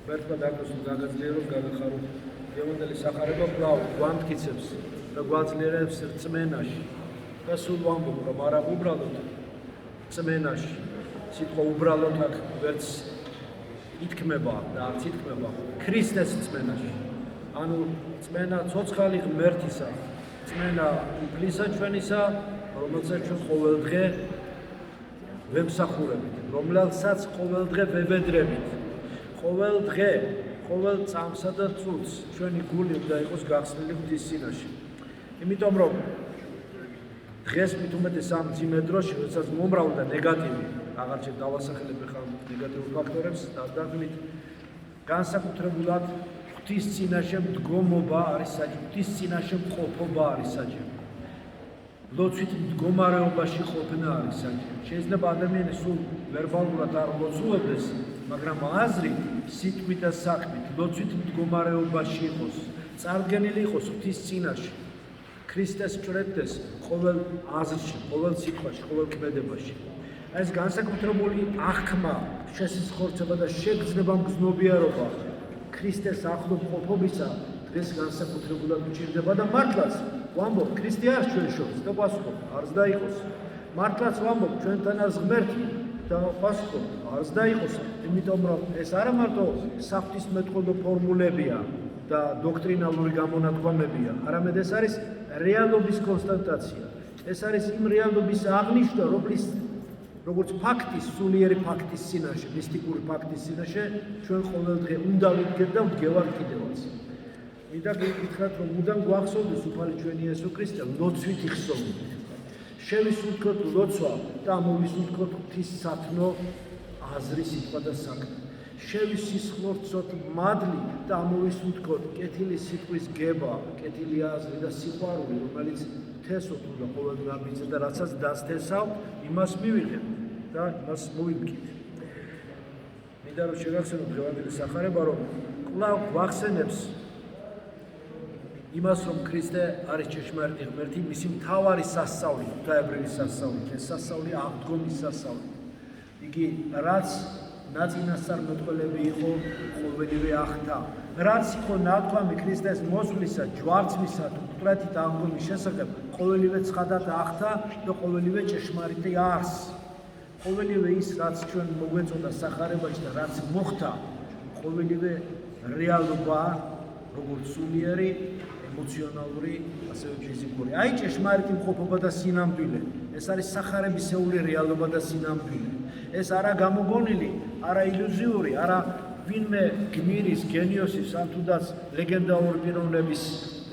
მერტმა დაგოსულ გაგაძლიეროს გაგახარო დევანდელი სახარება კვლავ გვამტკიცებს და გვაძლიერებს რწმენაში და სულ ვამბობ რომ არა უბრალოდ რწმენაში სიტყვა უბრალოდ აქ ვერც ითქმება და არც ითქმება ქრისტეს რწმენაში ანუ რწმენა ცოცხალი ღმერთისა რწმენა უფლისა ჩვენისა რომელსაც ჩვენ ყოველდღე ვემსახურებით რომელსაც ყოველდღე ვევედრებით ყოველ დღე, ყოველ წამსა და წუთს ჩვენი გული უნდა იყოს გახსნილი ღვთის წინაშე. იმიტომ რომ დღეს მით უმეტეს ამ ძიმე დროში, როდესაც მომრავლდა ნეგატივი, აღარ დავასახელებ ახლა ნეგატიურ ფაქტორებს და დაგმით განსაკუთრებულად ღვთის წინაშე მდგომობა არის საჭირო, ღვთის წინაშე მყოფობა არის საჭირო. ლოცვით მდგომარეობაში ყოფნა არის საჭირო. შეიძლება ადამიანი სულ ვერბალურად არ ლოცულობდეს, მაგრამ აზრი, სიტყვით და საქმით, ლოცვით მდგომარეობაში იყოს, წარდგენილი იყოს ღვთის წინაშე, ქრისტეს ჭრედდეს ყოველ აზრში, ყოველ სიტყვაში, ყოველ ქმედებაში. ეს განსაკუთრებული აღქმა, შესიზღორცება და შეგრძნება მგზნობიარობა ქრისტეს ახლო მყოფობისა დღეს განსაკუთრებულად უჭირდება და მართლაც ვამბობ, ქრისტე არის ჩვენ შორის და პასუხობ, არც დაიყოს. მართლაც ვამბობ, ჩვენთან არის ღმერთი და პასუხობ, არც დაიყოს, იმიტომ რომ ეს არა მარტო საღვთისმეტყველო ფორმულებია და დოქტრინალური გამონათქვამებია, არამედ ეს არის რეალობის კონსტატაცია. ეს არის იმ რეალობის აღნიშვნა, რომლის როგორც ფაქტის, სულიერი ფაქტის წინაშე, მისტიკური ფაქტის წინაშე ჩვენ ყოველდღე უნდა ვიდგეთ და ვდგევართ კიდევაც. მინდა გითხრათ, რომ მუდამ გვახსოვდეს უფალი ჩვენი იესო ქრისტე ლოცვით იხსოვდით. შევისურვოთ ლოცვა და მოვისურვოთ ღვთის სათნო აზრი, სიტყვა და საქმე. შევისისხლორცოთ მადლი და მოვისურვოთ კეთილი სიტყვის გება, კეთილი აზრი და სიყვარული, რომელიც თესოთ უნდა ყოველდღე ამბიძე და რაცაც დასთესავ, იმას მივიღებ და იმას მოვიმკით. მინდა რომ შეგახსენოთ დღევანდელი სახარება, რომ კვლავ გვახსენებს იმას, რომ ქრისტე არის ჭეშმარიტი ღმერთი, მისი მთავარი სასწაული, ღვთაებრივი სასწაული, ეს სასწაული აღდგომის სასწაული. იგი რაც ნაწინასწარმეტყველები იყო, ყოველივე ახდა. რაც იყო ნათქვამი ქრისტეს მოსვლისა, ჯვარცმისა, მკვდრეთით აღდგომის შესახებ, ყოველივე ცხადად ახდა და ყოველივე ჭეშმარიტი არსს. ყოველივე ის, რაც ჩვენ მოგვეწოდა სახარებაში და რაც მოხდა, ყოველივე რეალობაა, როგორც სულიერი, ემოციონალური, ასევე ფიზიკური. აი ჭეშმარიტი მყოფობა და სინამდვილე. ეს არის სახარებისეული რეალობა და სინამდვილე. ეს არა გამოგონილი, არა ილუზიური, არა ვინმე გმირის, გენიოსის ან თუნდაც ლეგენდარული პიროვნების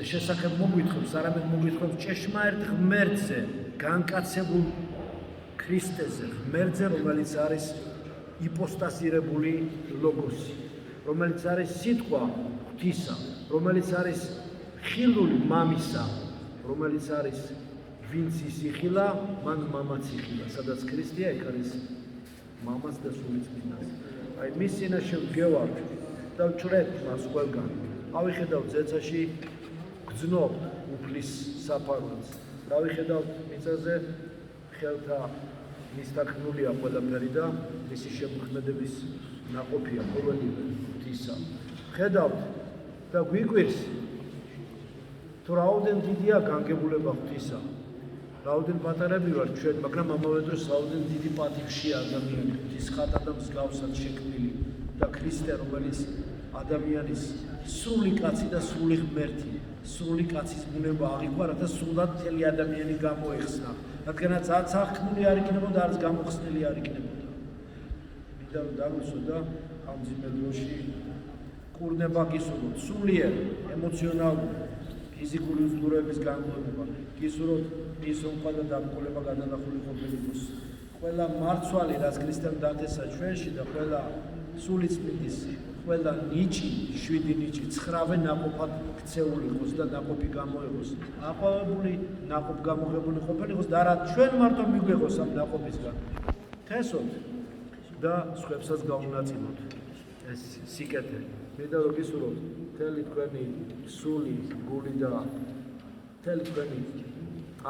შესახებ მოგვითხრობს, არამედ მოგვითხრობს ჭეშმარიტ ღმერთზე, განკაცებულ ქრისტეზე, ღმერთზე, რომელიც არის იპოსტაზირებული ლოგოსი, რომელიც არის სიტყვა ღვთისა, რომელიც არის ხილული მამისა, რომელიც არის ვინც იხილა, მან მამაც იხილა, სადაც ქრისტეა, იქ არის მამაც და სულიწმინდაც. აი მის წინაშე ვდგევართ და ვჭრეთ მას ყველგან. ავიხედავთ ზეცაში გძნობ უფლის საფარველს. დავიხედავთ მიწაზე ხელთა მისთქმულია ყველაფერი და მისი შემოქმედების ნაყოფია ყოველივე ღვთისა. ხედავთ და გვიკვირს თუ რაოდენ დიდია განგებულება ღვთისა. რაოდენ პატარები ვარ ჩვენ, მაგრამ ამავე დროს რაოდენ დიდი პატივშია ადამიანი, ღვთის ხატა და მსგავსად შექმნილი და ქრისტე, რომელიც ადამიანის სრული კაცი და სრული ღმერთი, სრული კაცის ბუნება აღიქვა, რათა სრულად მთელი ადამიანი გამოეხსნა, რადგანაც არც აღქმული არ იქნებოდა, არც გამოხსნილი არ იქნებოდა. მინდა რომ დაგვისვა და ამ ძიმე დროში კურნება გისურვოთ, სულიერ, ემოციონალური, ფიზიკური უძლურების განმავლობა, გისურვოთ ის რომ ყველა დამკოლება გადანახული ყოფილიყოს. ყველა მარცვალი, რაც ქრისტემ დათესა ჩვენში და ყველა სულიწმინდის, ყველა ნიჭი, 7 ნიჭი, 9-ვე ნაყოფად ქცეული იყოს და ნაყოფი გამოეღოს. აყვავებული, ნაყოფ გამოღებული ყოფილიყოს და არა ჩვენ მარტო მიგვეღოს ამ ნაყოფისგან. თესოთ და სხვებსაც გაუნაწილოთ. ეს სიკეთე. მინდა რომ გისურვოთ მთელი თქვენი სული, გული და მთელი თქვენი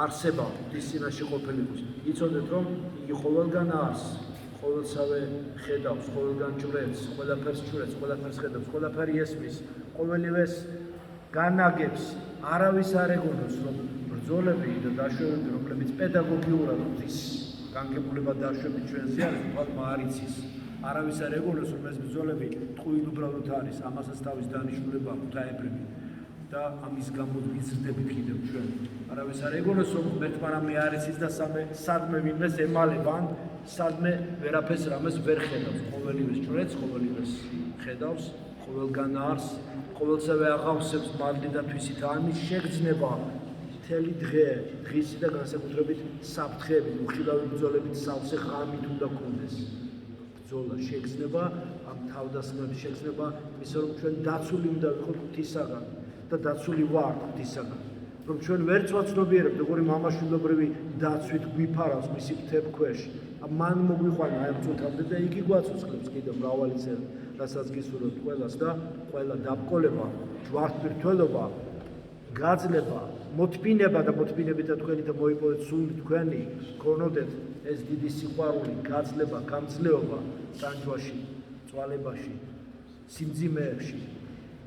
არსება ღვთის წინაშე ყოფილიყოს. იცოდეთ რომ იგი ყოველგან არის, ყოველსავე ხედავს, ყოველგან ჭვრეტს, ყველაფერს ჭვრეტს, ყველაფერს ხედავს, ყველაფერი ესმის, ყოველივეს განაგებს, არავის არ ეგონოს, რომ ბრძოლები და დაშვებები, რომლებიც პედაგოგიურად ღვთის განგებულება დაშვებით ჩვენზე არის, თვალმა არ იცის. არავის არ ეგონოს, რომ ეს ბრძოლები ტყუილ უბრალოდ არის, ამასაც თავის დანიშნულება ღვთაებრივი და ამის გამო ვიზრდებით კიდევ ჩვენ. არავის არ ეგონოს, რომ ღმერთმა რამე არ იცის და სადმე ვინმეს ემალება, ან სადმე ვერაფერს რამეს ვერ ხედავს. ყოველივეს ჭვრეტს, ყოველივეს ხედავს, ყოველგან არს, ყოველსავე აღავსებს მადლი და თვისით. ამის შეგრძნება მთელი დღისი და განსაკუთრებით საფრთხეებით, უხილავი ბრძოლებით სავსე ღამით უნდა გქონდეს. ბრძოლა შეგრძნება, ამ თავდასხმების შეგრძნება, იმისა რომ ჩვენ დაცული უნდა ვიყოთ ღვთისაგან და დაცული ვართ ღვთისაგან. რომ ჩვენ ვერც ვაცნობიერებთ, როგორი მამაშვილობრივი დაცვით გვიფარავს მისი ფრთებ ქვეშ. მან მოგვიყვანა აი წუთამდე და იგი გვაცოცხლებს კიდევ მრავალი წელი, რასაც გისურვებთ ყველას და ყველა დაბკოლება, ჯვართმირთველობა, გაძლება, მოთმინება და მოთმინებითა თქვენი და მოიპოვეთ სული თქვენი, გქონოდეთ ეს დიდი სიყვარული, გაძლება, გამძლეობა ტანჯვაში, წვალებაში, სიმძიმეებში,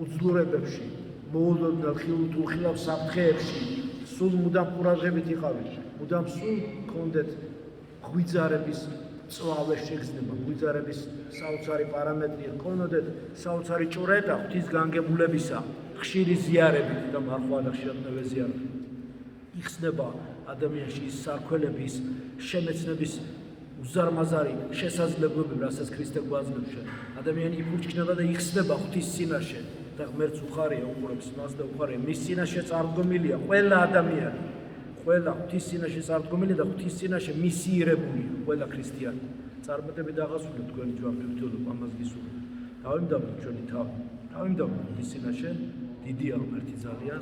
უძლურებებში, მოულოდნელ ხილ-უხილავ საფრთხეებში, სულ მუდამ ყურადღებით იყავით, მუდამ სულ გქონდეთ ღვიძარების წვავე შეგრძნება, ღვიძარების საოცარი პარამეტრია, გქონოდეთ საოცარი ჭვრეტა ღვთის განგებულებისა, ხშირი ზიარებით და მარხვა და ხშირად მევეზიარებით. იხსნება ადამიანში ის სარქველები, ის შემეცნების უზარმაზარი შესაძლებლობები, რასაც ქრისტე გვაძლევს ჩვენ. ადამიანი იფურჩქნება და იხსნება ღვთის წინაშე და ღმერთს უხარია უყურებს მას და უხარია მის წინაშე წარდგომილია ყველა ადამიანი. ყველა ღვთის წინაშე წარდგომილია და ღვთის წინაშე მისიირებულია ყველა ქრისტიანი. წარმატებით დაღასრულეთ თქვენი ჯვართმირთველობა, ამას გისურვებთ. დავიმდაბლოთ ჩვენი თავი, დავიმდაბლოთ ღვთის წინაშე, დიდია ღმერთი ძალიან,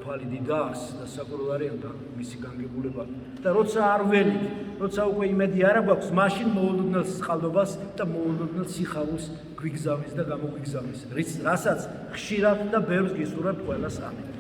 უფალი დიდას და საკურვარია და მისი განგებულება. და როცა არ ველით, როცა უკვე იმედი არ აქვს, მაშინ მოულოდნელ სხალდობას და მოულოდნელ სიხარულს გვიგზავნის და გამოგვიგზავნის, რასაც ხშირად და ბევრს გისურვებთ ყველას. ამინ.